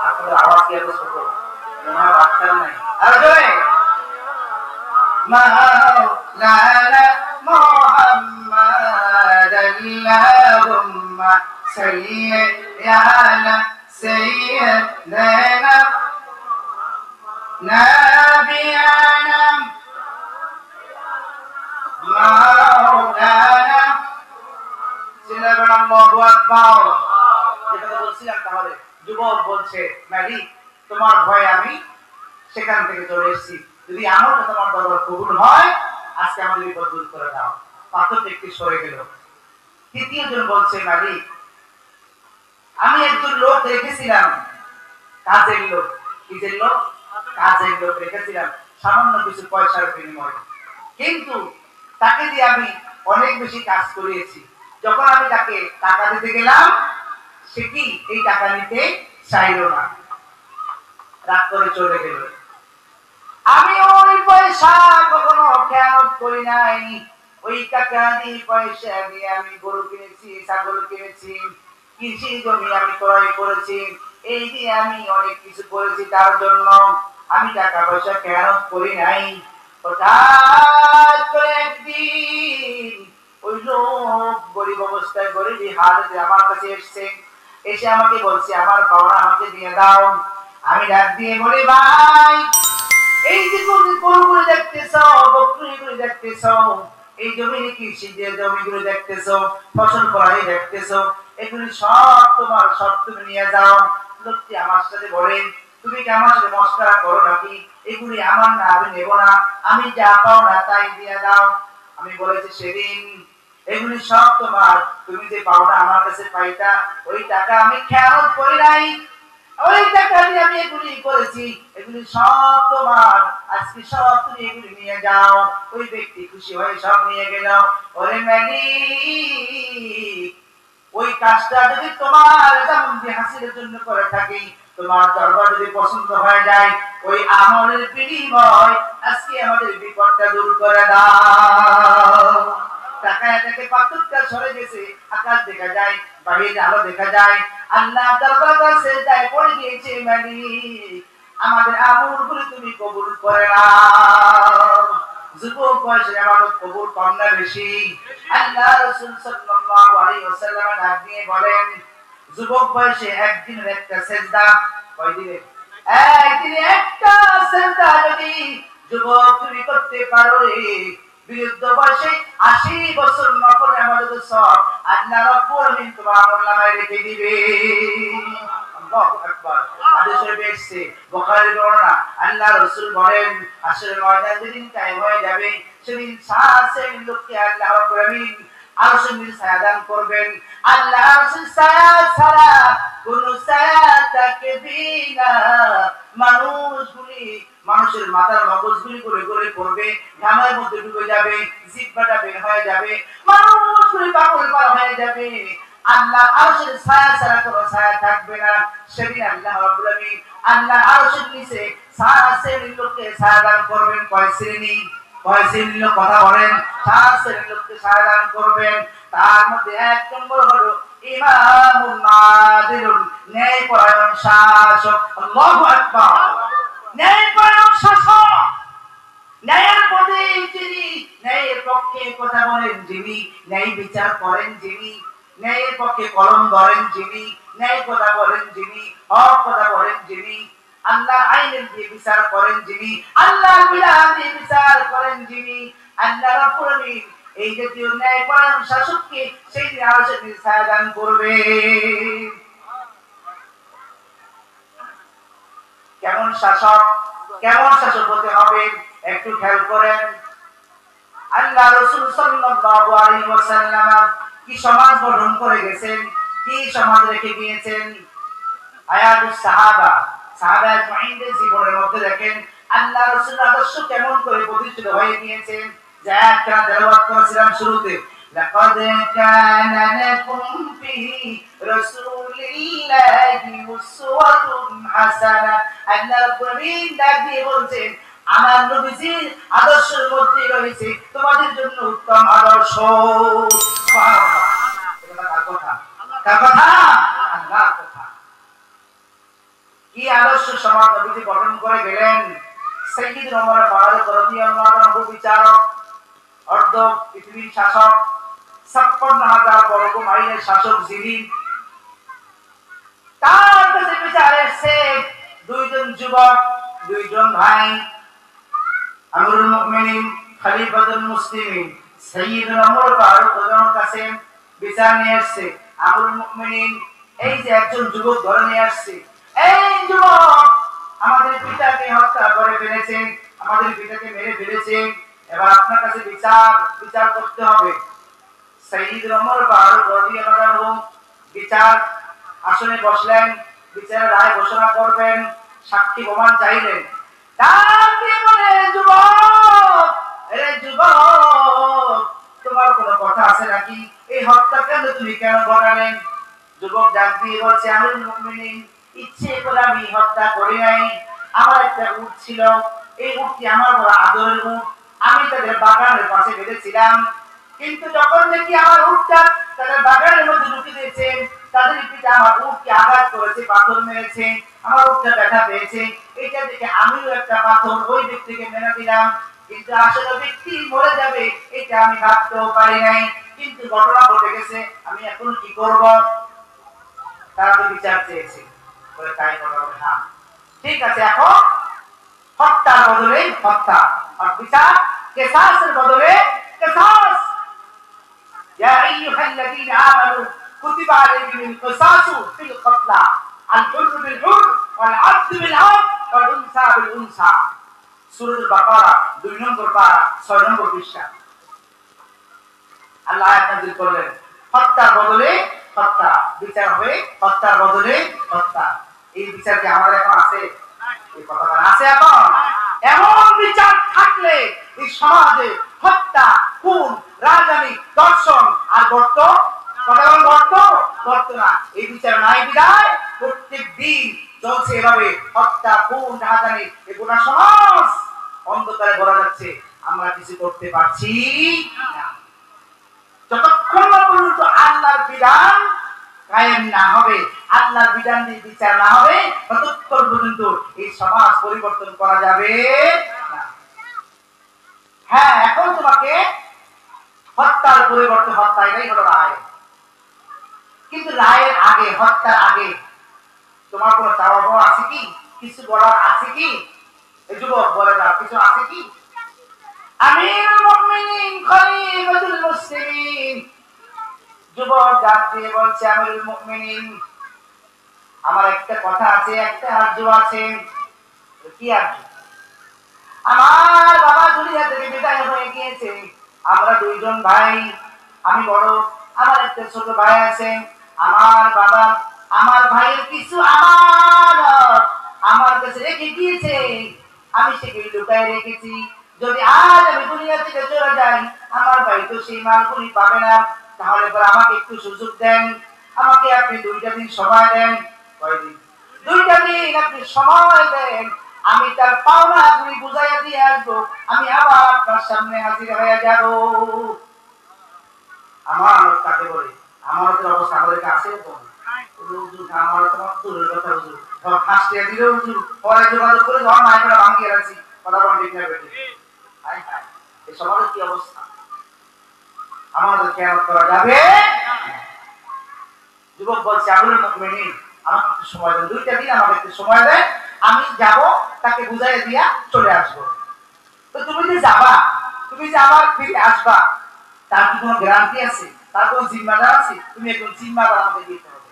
আপনাদের আওয়াজ কি এত ছোট? মনে হয় বাচ্চারা নাই। আর জোরে মাওলানা মুহাম্মাদ আল্লাহুম্মা সাল্লি আলা সাইয়্যিদিনা নাবিয়ানা মাওলানা আল্লাহু আকবার। যেটা বলছিলাম, তাহলে যুবক বলছে মালিক তোমার ভয়ে আমি সেখান থেকে চলে এসেছি, যদি আমলটা তোমার দরবার কবুল হয় আজকে আমাদের বিপদ দূর করে দাও। পাথর একটি সরে গেল। তৃতীয় জন বলছে মালিক আমি একজন লোক রেখেছিলাম, কাজের লোক। কিসের লোক? কাজের লোক রেখেছিলাম সামান্য কিছু পয়সার বিনিময়ে, কিন্তু তাকে দিয়ে আমি অনেক বেশি কাজ করিয়েছি। যখন আমি তাকে টাকা দিতে গেলাম সে কি এই টাকা নিতে চাইল না, রাগ করে চলে গেল। আমি ওই পয়সা কখনো খেয়ানত করি নাই। ওই টাকা দিয়ে পয়সা দিয়ে আমি গরু কিনেছি, ছাগল কিনেছি, কৃষি জমি আমি ক্রয় করেছি, এই দিয়ে আমি অনেক কিছু করেছি। তার জন্য আমি টাকা পয়সা খেয়ানত করি নাই। হঠাৎ করে একদিন ওই লোক গরিব অবস্থায় গরিবী হালতে আমার কাছে এসছে, এসে আমাকে বলছে আমার পাওনা আমাকে দিয়ে দাও। আমি ডাক দিয়ে বলি ভাই এই যে গরুগুলো দেখতেছো, বকরিগুলো দেখতেছো, এই জমিনে কৃষি যে জমিগুলো দেখতেছো, ফসল ফলাই দেখতেছো, এগুলি সব তোমার, সব তুমি নিয়ে যাও। লোকটি আমার সাথে বলেন তুমি কি আমার সাথে মস্করা করো নাকি? এগুলি আমার না, আমি নেব না, আমি যা পাও না তাই দিয়ে দাও। আমি বলেছি সেদিন এগুলি সব তোমার, তুমি যে পাওনা আমার কাছে পাইতা ওই টাকা আমি খেয়ানত করি নাই, ওই টাকা দিয়ে আমি এগুলি করেছি, এগুলি সব তোমার, আজকে সব তুমি এগুলি নিয়ে যাও। ওই ব্যক্তি খুশি হয়ে সব নিয়ে গেল। ওরে মালিক ওই কাজটা যদি তোমার জামন্দি হাসিলের জন্য করে থাকি, তোমার দরবার যদি পছন্দ হয়ে যায়, ওই আমলের বিনিময় আজকে আমাদের বিপদটা দূর করে দাও। টাকায় থেকে পাথরটা সরে গেছে, আকাশ দেখা যায়, বাহিরে আলো দেখা যায়, আল্লাহ দরবার কাছে যায় পড়ে গিয়েছে। মালিক আমাদের আমলগুলো তুমি কবুল করে নাও। যুবক বয়সে ইবাদত কবুল কম না বেশি? আল্লাহ রাসূল সাল্লাল্লাহু আলাইহি ওয়াসাল্লাম ডাক দিয়ে বলেন যুবক বয়সে একদিনের একটা সিজদা, কয়দিনের? একদিনে একটা সিজদা যদি যুবক তুমি করতে পারো, বৃদ্ধ বয়সে 80 বছর নফল ইবাদতের সওয়াব আল্লাহ রাব্বুল আলামিন তোমার আমলনামায় লিখে দিবে। আল্লাহু আকবার। হাদিসে এসেছে, বুখারীর বর্ণনা, আল্লাহ রাসূল বলেন আসরের ময়দান যেদিন কায়েম হয়ে যাবে সেদিন সাসের লোককে আল্লাহ রাব্বুল আলামিন আরশের নিচে ছায়া দান করবেন। আল্লাহ আরশের ছায়া ছাড়া কোন ছায়া থাকবে না। মানুষের মাথার মগজগুলি করে করে পড়বে, ঘামের মধ্যে ডুবে যাবে, জিহ্বাটা বের হয়ে যাবে, মানুষগুলি পাগল পার হয়ে যাবে। আল্লাহ আরশের ছায়া ছাড়া কোনো ছায়া থাকবে না। সেদিন আল্লাহ রাব্বুল আলামিন আল্লাহ আরশের নিচে সাসের লোককে ছায়া দান করবেন। কয় শ্রেণী? কয় শ্রেণীর লোক? কথা বলেন। 7 শ্রেণীর লোককে ছায়া দান করবেন। তার মধ্যে 1 নম্বর হলো ইমামুন নাদিরুন, ন্যায়পরায়ণ শাসক। আল্লাহু আকবার। ন্যায়পরায়ণ শাসক, ন্যায়ের পথে যিনি, ন্যায়ের পক্ষে কথা বলেন যিনি, ন্যায় বিচার করেন যিনি, ন্যায়ের পক্ষে কলম ধরেন যিনি, ন্যায় কথা বলেন যিনি, হক কথা বলেন যিনি, আল্লাহর আইনের দিয়ে বিচার করেন যিনি, আল্লাহর বিধান দিয়ে বিচার করেন যিনি, আল্লাহ রাব্বুল আলামিন এই জাতীয় ন্যায়পরায়ণ শাসককে সেই দিন আরশের নিচে ছায়া দান করবে। কেমন শাসক, কেমন শাসক হতে হবে একটু খেয়াল করেন। আল্লাহ রাসূল সাল্লাল্লাহু আলাইহি ওয়াসাল্লাম কি সমাজ গঠন করে গেছেন, কি সমাজ রেখে গিয়েছেন। হায়াতুস সাহাবা, সাহাবা আজমাইনদের জীবনের মধ্যে দেখেন আল্লাহ রাসূল আদর্শ কেমন করে প্রতিষ্ঠিত হয়ে গিয়েছেন। যা একটা তেলাওয়াত করেছিলাম শুরুতে, লাকাদ কানা লাকুম ফি রাসূলিল্লাহি উসওয়াতুন হাসানা। আল্লাহ রাব্বুল আলামিন ডাক দিয়ে বলছেন আমার নবীজির আদর্শের মধ্যে রয়েছে তোমাদের জন্য উত্তম আদর্শ। সুবহানাল্লাহ। এটা কার কথা? কার কথা? আল্লাহর কথা। কি আদর্শ সমাজ নবীজি গঠন করে গেলেন। সাইয়্যিদুনা ওমর ফারুক রাদিয়াল্লাহু আনহু বিচারক, অর্ধ পৃথিবীর শাসক, ৫৬,০০০ বর্গ মাইলের শাসক যিনি, তার কাছে বিচার এসেছে দুইজন যুবক, দুইজন ভাই, আমিরুল মুমিনিন খলিফাতুল মুসলিমিন সাইয়্যিদুনা ওমর ফারুক রাদিয়াল্লাহু কাছে বিচার নিয়ে আসছে। আমিরুল মুমিনিন এই যে একজন যুবক ধরে নিয়ে আসছে, এই যুবক আমাদের পিতাকে হত্যা করে ফেলেছেন, আমাদের পিতাকে মেরে ফেলেছেন, এবার আপনার কাছে বিচার করতে হবে। সাইয়্যিদুনা ওমর ফারুক রাদিয়াল্লাহু আনহু বিচার আসনে বসলেন, বিচারের রায় ঘোষণা করবেন, সাক্ষী প্রমাণ চাইলেন। তার কি বলে, যুবক, আরে যুবক, তোমার কোনো কথা আছে নাকি? এই হত্যাকাণ্ড তুমি কেন ঘটালেন? যুবক ডাক দিয়ে বলছে, আমিরুল মুমিনিন, ইচ্ছে করে আমি হত্যা করি নাই। আমার একটা উট ছিল, এই উটটি আমার বড় আদরের উট, আমি তাদের বাগানের পাশে বেঁধেছিলাম, কিন্তু যখন দেখি আমার উটটা তাদের বাগানের মধ্যে ঢুকে দিয়েছে, তাদের পিতা আমার উটকে আঘাত করেছে, পাথর মেরেছে, আমার উটটা ব্যথা পেয়েছে, এটা দেখে আমিও একটা পাথর ওই ব্যক্তিকে মেরে দিলাম, কিন্তু আসলে ব্যক্তি মরে যাবে এটা আমি ভাবতেও পারি নাই, কিন্তু ঘটনা ঘটে গেছে, আমি এখন কি করব? তারা তো বিচার চেয়েছে, বলে তাই বলা হবে, হ্যাঁ ঠিক আছে, এখন হত্যার বদলে হত্যা, আর বিচার কিসাসের বদলে কিসাস। ইয়া আইয়ুহাল্লাযীনা আমানু কুতিবা আলাইকুমুল কিসাসু ফিল কতলা, আল হুররু বিল হুরর ওয়াল আবদু বিল আবদ ওয়াল উনসা বিল উনসা। সূরা বাকারা ২ নম্বর পারা ৬ নম্বর পৃষ্ঠা। আল্লাহ আয়াত নাযিল করলেন, হত্যার বদলে হত্যা, বিচার হবে হত্যার বদলে হত্যা। এই বিচার কি আমাদের এখন আছে? এই কথাটা আছে এখন? এমন বিচার থাকলে এই সমাজে হত্যা, খুন, রাজনীতি, দর্শন আর গর্ত, গর্ত না। এই বিচার নাই বিদায় প্রত্যেক দিন চলছে এভাবে হত্যা, খুন, রাজনীতি, এগুলো সমাজ অন্ধকারে ভরা যাচ্ছে, আমরা কিছু করতে পারছি না। যতক্ষণ না পর্যন্ত আল্লাহর বিধান কায়েম না হবে, আল্লাহর বিধান দিয়ে বিচার না হবে, ততক্ষণ পর্যন্ত এই সমাজ পরিবর্তন করা যাবে না। হ্যাঁ, এখন তোমাকে হত্যার পরিবর্তে হত্যা, এটাই হলো রায়, কিন্তু রায়ের আগে, হত্যার আগে তোমার কোনো চাওয়া পাওয়া আছে কি? কিছু বলার আছে কি? এই যুবক বলে দাও, কিছু আছে কি? আমিরুল মুমিনিন খলিফাতুল মুসলিমিন যুবক ডাক দিয়ে বলছে, আমিরুল মুমিনিন, আমার একটা কথা আছে, একটা আরজু আছে। কি আরজু? আমার বাবা দুনিয়া থেকে বিদায় হয়ে গিয়েছে, আমরা দুইজন ভাই, আমি বড়, আমার একটা ছোট ভাই আছে। আমার বাবা আমার ভাইয়ের কিছু আমার কাছে রেখে গিয়েছে, আমি সেগুলি লুকায় রেখেছি। যদি আজ আমি দুনিয়া থেকে চলে যাই, আমার ভাই তো সেই মালগুলি পাবে না, তাহলে পরে আমাকে একটু সুযোগ দেন, আমাকে আপনি 2টা দিন সময় দেন। কয়দিন? 2টা দিন আপনি সময় দেন, আমি তার পাওনাগুলি বুঝাইয়া দিয়ে আসবো, আমি আবার আপনার সামনে হাজির হয়ে যাব। আমার কাকে বলে? আমাদের অবস্থা আমাদের কাছে তো আমার তোমার দূরের কথা, হুজুর ফাঁসিয়া দিলে হুজুর পরে যোগাযোগ করে যখন মাইকটা ভাঙিয়ে রাখছি, কথা বলা ঠিক না বেটে। এই সমাজের কি অবস্থা? আমাদের খেয়াল করা যাবে। যুবক বলছে, আমিরুল মুমিনিন, আমাকে একটু সময় দেন, 2টা দিন আমাকে একটু সময় দেন, আমি যাব, তাকে বুঝাইয়া দিয়া চলে আসবো। তো তুমি যে যাবা, তুমি যে আবার ফিরে আসবা, তার কি কোনো গ্যারান্টি আছে? তার কোনো জিম্মাদার আছে? তুমি একজন জিম্মাদার আমাকে দিতে হবে।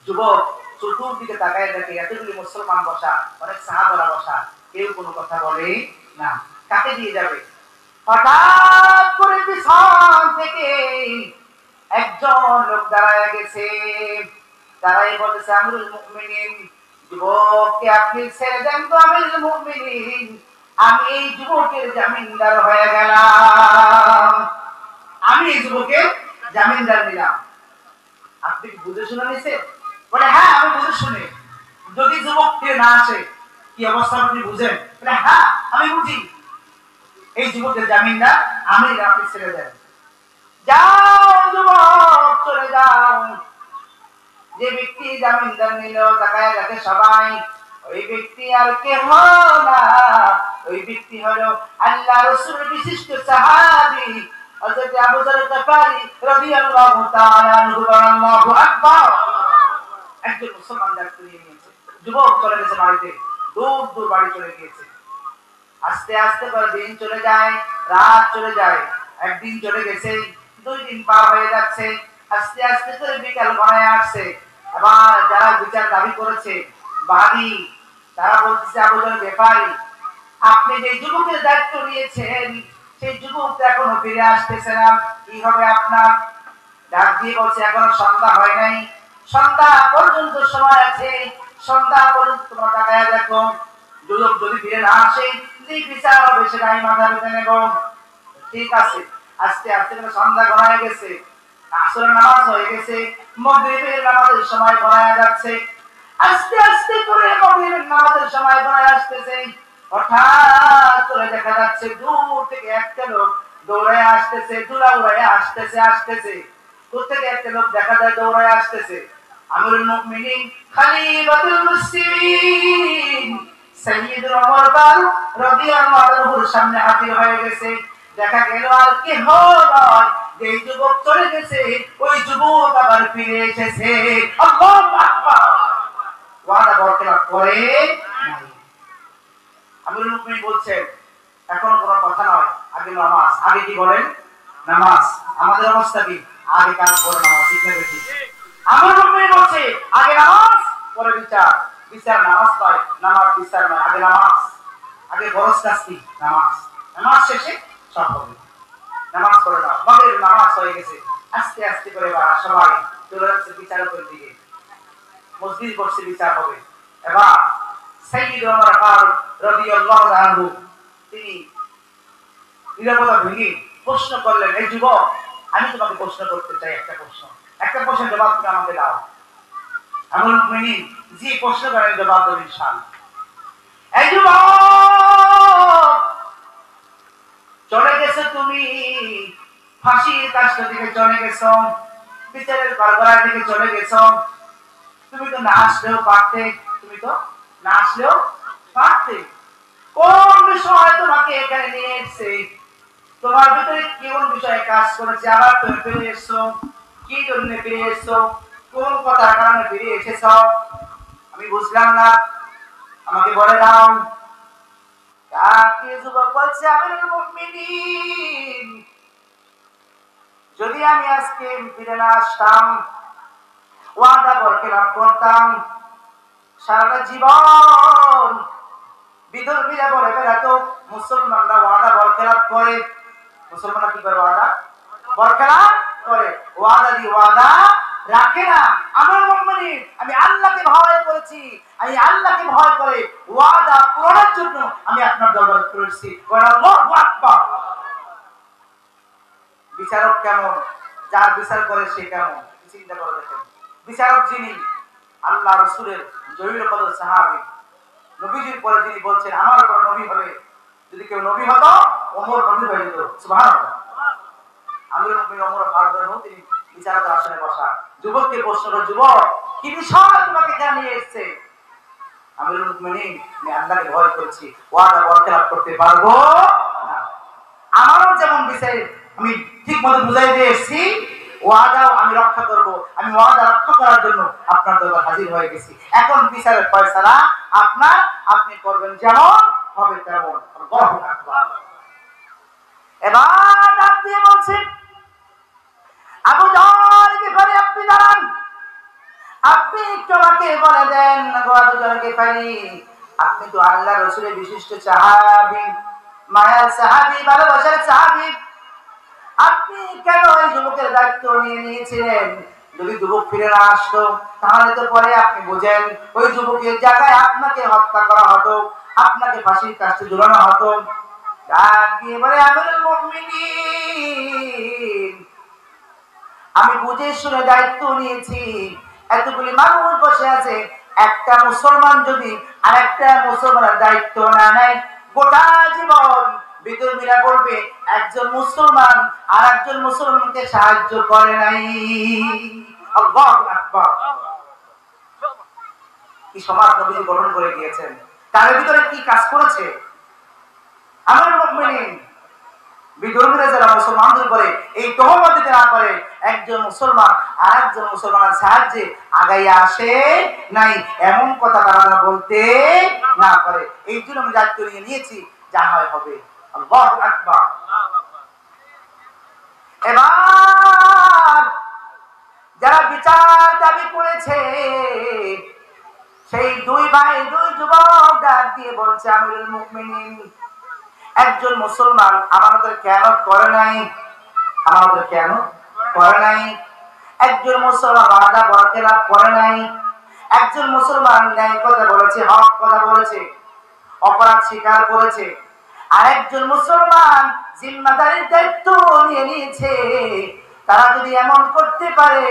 যুবক চতুর্দিকে তাকায় দেখে এতগুলি মুসলমান বসা, অনেক সাহাবারা বসা, কেউ কোনো কথা বলে না। কাকে দিয়ে যাবে? হঠাৎ করে পিছন থেকে একজন লোক দাঁড়ায় গেছে, দাঁড়াই বলেছে, আমিরুল মুমিনিন, যুবককে আপনি ছেড়ে দেন তো আমিরুল মুমিনিন, আমি এই যুবকের জামিনদার হয়ে গেলাম, আমি এই যুবকের জামিনদার নিলাম। আপনি কি বুঝে শুনে নিছেন? বলে, হ্যাঁ আমি বুঝে শুনে। যদি যুবক ফিরে না আসে কি অবস্থা আপনি বুঝেন? বলে, হ্যাঁ আমি বুঝি, এই যুবকের জামিনদার আমি, আপনি ছেড়ে দেন। যাও যুবক চলে যাও। যে ব্যক্তি জামিনদার নিল তাকায় দেখে সবাই, ওই ব্যক্তি আর কেহ না, ওই ব্যক্তি হলো আল্লাহ রাসূলের বিশিষ্ট সাহাবী হযরত আবু যর গফারি রাদিয়াল্লাহু তাআলা আনহু। আল্লাহু আকবার। একজন মুসলমান দায়িত্ব নিয়ে নিয়েছে, যুবক চলে গেছে বাড়িতে, দূর দূর বাড়ি চলে গিয়েছে। আস্তে আস্তে করে দিন চলে যায়, রাত চলে যায়, একদিন চলে গেছে, 2 দিন পার হয়ে যাচ্ছে, আস্তে আস্তে করে বিকাল গড়ায় আসছে। আবার যারা বিচার দাবি করেছে বাদী, তারা বলতেছে আবু যর গফারি, আপনি যে যুবকের দায়িত্ব নিয়েছেন সেই যুবক এখনো ফিরে আসতেছে না, কি হবে আপনার? ডাক দিয়ে বলছে এখনো সন্ধ্যা হয় নাই, সন্ধ্যা পর্যন্ত সময় আছে, সন্ধ্যা পর্যন্ত তোমার টাকায় দেখো, যুবক যদি ফিরে না আসে যে বিচার হবে সেটাই মাথা পেতে নেব। ঠিক আছে। আস্তে আস্তে করে সন্ধ্যা গড়ায় গেছে, আসরের নামাজ হয়ে গেছে, মাগরিবের নামাজের সময় গড়ায় যাচ্ছে। আস্তে আস্তে করে মাগরিবের নামাজের সময় গড়ায় আসতেছে। হঠাৎ করে দেখা যাচ্ছে দূর থেকে একটা লোক দৌড়ায় আসতেছে, দৌড়ায় আসতেছে। কোত্থেকে একটা লোক দেখা যায় দৌড়ায় আসতেছে? আমিরুল মুমিনিন খলিফাতুল মুসলিমিন সাইয়্যিদুল ওমর ফারুক রাদিয়াল্লাহু আনহুর সামনে হাজির হয়ে গেছে। দেখা গেল আর কি নয়, যে যুবক চলে গেছে ওই যুবক আবার ফিরে এসেছে। আল্লাহু আকবার। ওয়াদা বরকরার করে নাই। আমিরুল মুমিনিন বলছেন এখন কোনো কথা নয়, আগে নামাজ। আগে কি বলেন? নামাজ। আমাদের অবস্থা কি? আগে কাজ করে নামাজ। ঠিক না বেশি? আমিরুল মুমিনিন বলছে আগে নামাজ পরে বিচার। বিচার নামাজ নয়, নামাজ বিচার নয়, আগে নামাজ। আগে ফরজ কাজ কি? নামাজ। নামাজ শেষে সব হবে। নামাজ পড়ে নাও। মাগরিব নামাজ হয়ে গেছে, আস্তে আস্তে করে সবাই চলে যাচ্ছে বিচারকের দিকে। মসজিদ বসে বিচার হবে। এবার সাইয়্যিদ ওমর ফারুক রাদিয়াল্লাহু আনহু তিনি নীরবতা ভেঙে প্রশ্ন করলেন, এই যুবক, আমি তোমাকে প্রশ্ন করতে চাই একটা প্রশ্নের জবাব তুমি আমাকে দাও। আমিরুল মুমিনিন জি প্রশ্ন করেন, জবাব দেবেন ইনশাআল্লাহ। এই যুবক, চলে গেছো তুমি ফাঁসির কাজটা থেকে চলে গেছো, বিচারের কারবালার থেকে চলে গেছো। তুমি তো না আসলেও পারতে। কোন বিষয় তোমাকে এখানে নিয়ে এসেছে? তোমার ভিতরে কোন বিষয়ে কাজ করেছে আবার তুমি ফিরে এসছো? কি জন্য ফিরে এসছো? কোন কথার কারণে ফিরে এসেছো? আমি বুঝলাম না, আমাকে বলে দাও। যুবক বলছে আমিরুল মুমিনিন, যদি আমি আজকে ফিরে না আসতাম, ওয়াদা বরখেলাপ করতাম, সারা জীবন বিধর্মীরা বলে বেড়াতো মুসলমানরা ওয়াদা বরখেলাপ করে। মুসলমানরা কি করে? ওয়াদা বরখেলাপ করে, ওয়াদা দিয়ে ওয়াদা রাখে না। আমিরুল মুমিনিন, আমি আল্লাহকে ভয় করেছি, আমি আল্লাহকে ভয় করে ওয়াদা পূরণের জন্য আমি আপনার দরবারে করেছি। আল্লাহু আকবার। বিচারক কেমন? যার বিচার করে সে কেমন চিন্তা করে দেখেন। বিচারক যিনি আল্লাহ রাসূলের জলিল কদর সাহাবী, নবীজির পরে যিনি বলছেন আমার পর নবী হলে যদি কেউ নবী হতো ওমর নবী হয়ে যেত। সুবহানাল্লাহ। আমিরুল মুমিনিন ওমর ফারুক তিনি বিচারকের আসনে বসা। যুবককে প্রশ্ন করে, যুবক, কি বিষয় তোমাকে জানিয়ে এসেছে? আমিরুল মুমিনিন, আমি আল্লাহকে ভয় করছি, ওয়াদা বরখেলাপ করতে পারবো না। আমারও যেমন বিষয় আমি ঠিক মতো বুঝাই দিয়ে এসেছি, ওয়াদাও আমি রক্ষা করব। আমি ওয়াদা রক্ষা করার জন্য আপনার দরবারে হাজির হয়ে গেছি। এখন বিচারের ফয়সালা আপনার, আপনি করবেন যেমন হবে তেমন। আল্লাহু আকবার। এবার ডাক দিয়ে বলছেন, আবু যর গফারি, আপনি দাঁড়ান, আপনি একটু আমাকে বলে দেন, আবু যর গফারি, আপনি তো আল্লাহ রাসূলের বিশিষ্ট সাহাবী, মায়ার সাহাবী, ভালোবাসার সাহাবী, আপনি কেন এই যুবকের দায়িত্ব নিয়ে নিয়েছিলেন? যদি যুবক ফিরে না আসতো তাহলে তো পরে আপনি বুঝেন ওই যুবকের জায়গায় আপনাকে হত্যা করা হতো, আপনাকে ফাঁসির কাস্টে ঝুলানো হতো। ডাক দিয়ে বলে, আমিরুল মুমিনিন, আমি বুঝে শুনে দায়িত্ব নিয়েছি। এতগুলি মানুষ বসে আছে, একটা মুসলমান যদি আরেকটা মুসলমানের দায়িত্ব না নেয়, গোটা জীবন বিধর্মীরা বলবে একজন মুসলমান আর একজন মুসলমানকে সাহায্য করে নাই। আল্লাহু আকবার। কি সমাজ নবী গঠন করে গিয়েছেন, তার ভিতরে কি কাজ করেছে? আমার মুমিনিন, বিধর্মীরা যারা মুসলমানদের উপরে এই তহমত দিতে না পারে, একজন মুসলমান আর একজন মুসলমানের সাহায্যে আগাইয়া আসে নাই, এমন কথা তারা বলতে না পারে। এই জন্য আমি দায়িত্ব নিয়েছি, যা হয় হবে। আল্লাহু আকবার। এবার যারা বিচার দাবি করেছে সেই দুই ভাই, দুই যুবক ডাক দিয়ে বলছে, আমিরুল মুমিনিন, একজন মুসলমান আমাদের কেন করে নাই? আমাদের কেন করে নাই? একজন মুসলমান ওয়াদা বরখেলাপ করে নাই। একজন মুসলমান ন্যায় কথা বলেছে, হক কথা বলেছে, অপরাধ স্বীকার করেছে। আর একজন মুসলমান জিম্মাদারির দায়িত্ব নিয়ে নিয়েছে। তারা যদি এমন করতে পারে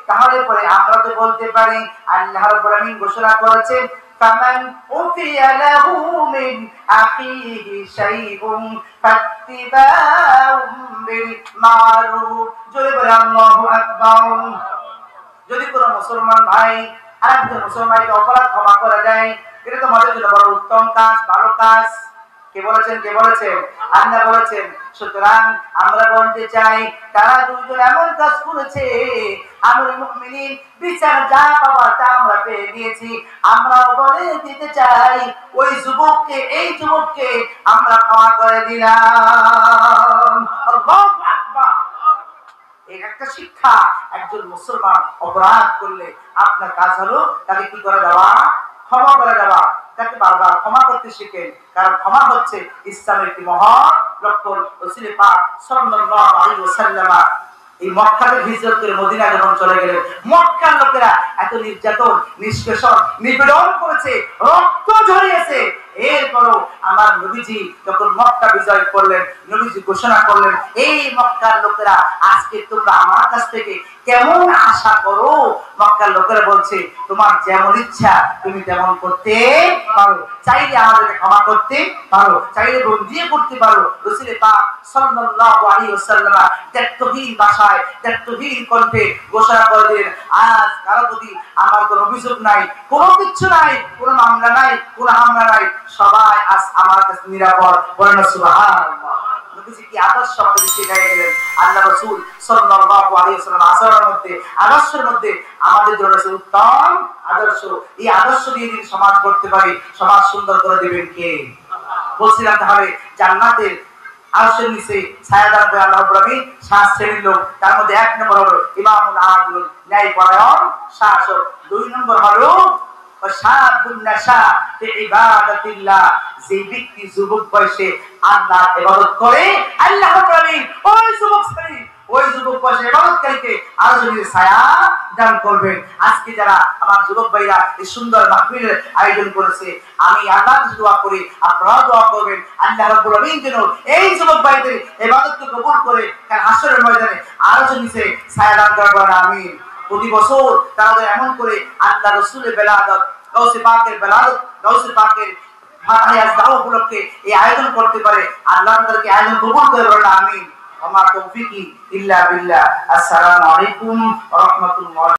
তাহলে পরে আমরা তো বলতে পারি আল্লাহ রাব্বুল আলামিন ঘোষণা করেছেন, ফামান উফিয়া লাহু মিন আখিহি শাইউন ফাত্তিবাউম বিল মারুফ। জোরে বলে আল্লাহু আকবার। যদি কোনো মুসলমান ভাই আরেকজন মুসলমানকে অপরাধ ক্ষমা করে দেয়, এটা তো আমাদের জন্য বড় উত্তম কাজ, ভালো কাজ। কে বলেছেন? কে বলেছেন? আল্লাহ বলেছেন। সুতরাং আমরা বলতে চাই, তারা দুইজন এমন কাজ করেছে, আমিরুল মুমিনিন বিচার যা পাওয়ার তা আমরা পেয়ে নিয়েছি। আমরা বলে দিতে চাই, ওই যুবককে, এই যুবককে আমরা ক্ষমা করে দিলাম। আল্লাহু আকবার। এই একটা শিক্ষা, একজন মুসলমান অপরাধ করলে আপনার কাজ হলো তাকে কি করে দেওয়া? ক্ষমা করে দেওয়া। তাকে বারবার ক্ষমা করতে শিখেন, কারণ ক্ষমা হচ্ছে ইসলামের একটি মহান লক্ষণ। রাসূল পাক সাল্লাল্লাহু আলাইহি ওয়াসাল্লাম এই মক্কা থেকে হিজরত করে মদিনা যখন চলে গেলেন, মক্কার লোকেরা এত নির্যাতন, নিষ্পেষণ, নিপীড়ন করেছে, রক্ত ঝরিয়েছে। এরপরও আমার নবীজি যখন মক্কা বিজয় করলেন, নবীজি ঘোষণা করলেন, এই মক্কার লোকেরা আজকে তোমরা আমার কাছ থেকে কেমন আশা করো? মক্কার লোকেরা বলছে, তোমার যেমন ইচ্ছা তুমি তেমন করতে পারো, চাইলে আমাদেরকে ক্ষমা করতে পারো, চাইলে বন্দি করতে পারো। রাসূল পাক সাল্লাল্লাহু আলাইহি ওয়াসাল্লাম ত্যাগহীন ভাষায়, ত্যাগহীন কণ্ঠে ঘোষণা করে দিলেন, আজ কারো প্রতি আমার কোনো অভিযোগ নাই, কোনো কিচ্ছু নাই, কোনো মামলা নাই, কোনো হামলা নাই, সবাই আজ আমার কাছে নিরাপদ। বলেন সুবহানাল্লাহ। নবীজি কি আদর্শ আমাদের শিখিয়ে গেলেন। আল্লাহ রাসূল সাল্লাল্লাহু আলাইহি ওয়াসাল্লাম আচরণের মধ্যে, আদর্শের মধ্যে আমাদের জন্য আছে উত্তম আদর্শ। এই আদর্শ দিয়ে যদি সমাজ গড়তে পারি, সমাজ সুন্দর করে দিবেন কে? বলছিলাম তাহলে জান্নাতের আরশের নিচে ছায়াদার করে আল্লাহ রাব্বুল আলামিন 7 শ্রেণীর লোক। তার মধ্যে 1 নম্বর হলো ইমামুল আদিল, ন্যায়পরায়ণ শাসক। 2 নম্বর হলো শাবুন নাশা ফি ইবাদাতিল্লাহ, যে ব্যক্তি যুবক বয়সে আল্লাহর ইবাদত করে, আল্লাহ রাব্বুল আলামিন ওই যুবক শ্রেণী, ওই যুবক বয়সে ইবাদতকারীকে আরশের ছায়া দান করবেন। আজকে যারা আমার যুবক ভাইরা এই সুন্দর মাহফিলের আয়োজন করেছে, আমি আল্লাহর কাছে দোয়া করি, আপনারা দোয়া করবেন আল্লাহ রাব্বুল আলামিন যেন এই যুবক ভাইদের ইবাদতকে কবুল করে কাল হাশরের ময়দানে আরশের নিচে ছায়া দান করেন। আমিন। প্রতি বছর তারা এমন করে আল্লাহ রাসূলের বেলাদত, গাউসে পাকের বেলাদত, গাউসে পাকের ফাতিহার দাও উপলক্ষে এই আয়োজন করতে পারে, আল্লাহ তাদেরকে আয়োজন কবুল করে। বলেন আমিন। ওয়া মা তৌফিকি ইল্লা বিল্লাহ। আসসালামু আলাইকুম ওয়া রাহমাতুল্লাহ।